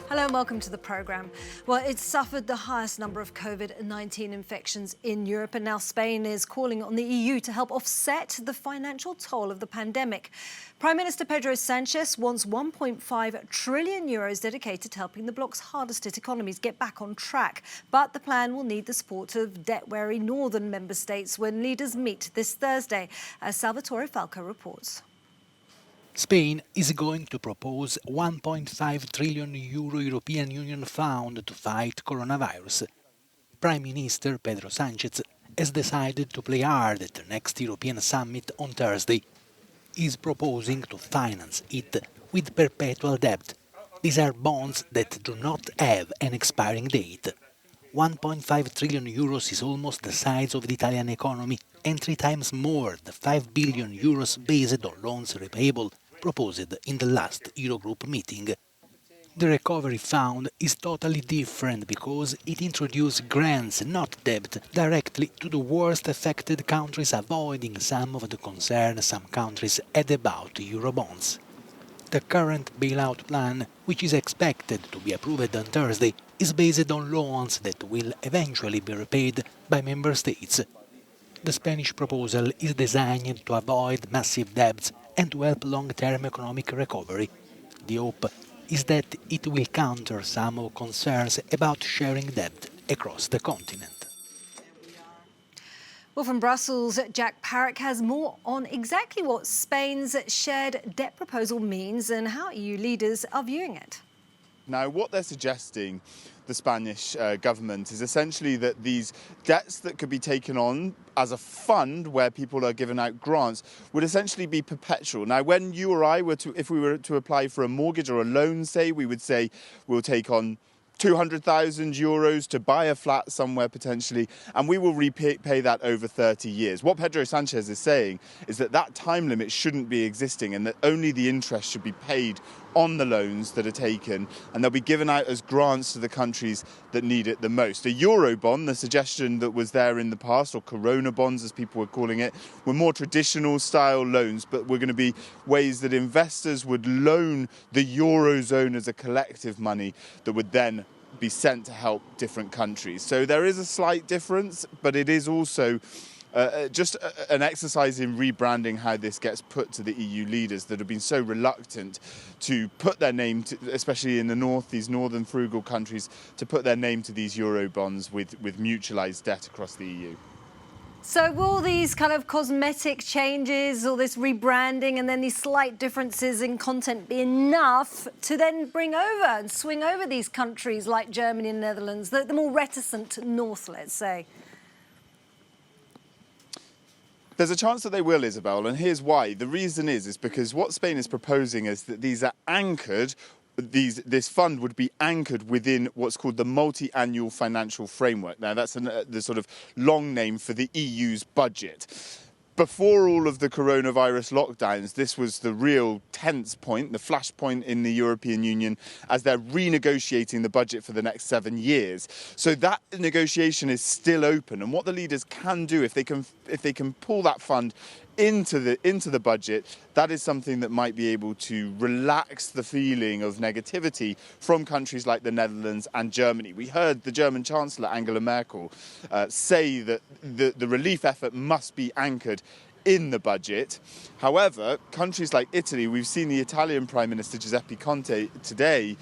Hello and welcome to the programme. Well, it's suffered the highest number of COVID-19 infections in Europe, and now Spain is calling on the EU to help offset the financial toll of the pandemic. Prime Minister Pedro Sánchez wants 1.5 trillion euros dedicated to helping the bloc's hardest hit economies get back on track. But the plan will need the support of debt-weary northern member states when leaders meet this Thursday, as Salvatore Falco reports. Spain is going to propose 1.5 trillion euro European Union fund to fight coronavirus. Prime Minister Pedro Sánchez has decided to play hard at the next European summit on Thursday. He is proposing to finance it with perpetual debt. These are bonds that do not have an expiring date. 1.5 trillion euros is almost the size of the Italian economy and 3 times more the 5 billion euros based on loans repayable proposed in the last Eurogroup meeting. The Recovery Fund is totally different because it introduces grants, not debt, directly to the worst affected countries, avoiding some of the concerns some countries had about Eurobonds. The current bailout plan, which is expected to be approved on Thursday, is based on loans that will eventually be repaid by member states. The Spanish proposal is designed to avoid massive debts and to help long-term economic recovery. The hope is that it will counter some of concerns about sharing debt across the continent. Well, from Brussels, Jack Parrick has more on exactly what Spain's shared debt proposal means and how EU leaders are viewing it. Now, what they're suggesting, the Spanish government, is essentially that these debts that could be taken on as a fund where people are given out grants would essentially be perpetual. Now, when you or I if we were to apply for a mortgage or a loan, say, we would say we'll take on 200,000 euros to buy a flat somewhere potentially, and we will repay that over 30 years. What Pedro Sánchez is saying is that that time limit shouldn't be existing and that only the interest should be paid on the loans that are taken, and they'll be given out as grants to the countries that need it the most. A Eurobond, the suggestion that was there in the past, or Corona bonds as people were calling it, were more traditional style loans, but were going to be ways that investors would loan the Eurozone as a collective money that would then be sent to help different countries. So there is a slight difference, but it is also just an exercise in rebranding how this gets put to the EU leaders that have been so reluctant to put their name to, especially in the north, these northern frugal countries, to put their name to these Eurobonds with mutualised debt across the EU. So will these kind of cosmetic changes, all this rebranding and then these slight differences in content be enough to then bring over and swing over these countries like Germany and Netherlands, the more reticent north, let's say? There's a chance that they will, Isabel, and here's why. The reason is because what Spain is proposing is that these are anchored. This fund would be anchored within what's called the multi-annual financial framework. Now, that's the sort of long name for the EU's budget. Before all of the coronavirus lockdowns, this was the real tense point, the flashpoint in the European Union as they're renegotiating the budget for the next 7 years. So that negotiation is still open, and what the leaders can do if they can pull that fund into the budget, that is something that might be able to relax the feeling of negativity from countries like the Netherlands and Germany. We heard the German Chancellor Angela Merkel say that the relief effort must be anchored in the budget. However, countries like Italy, we've seen the Italian Prime Minister Giuseppe Conte today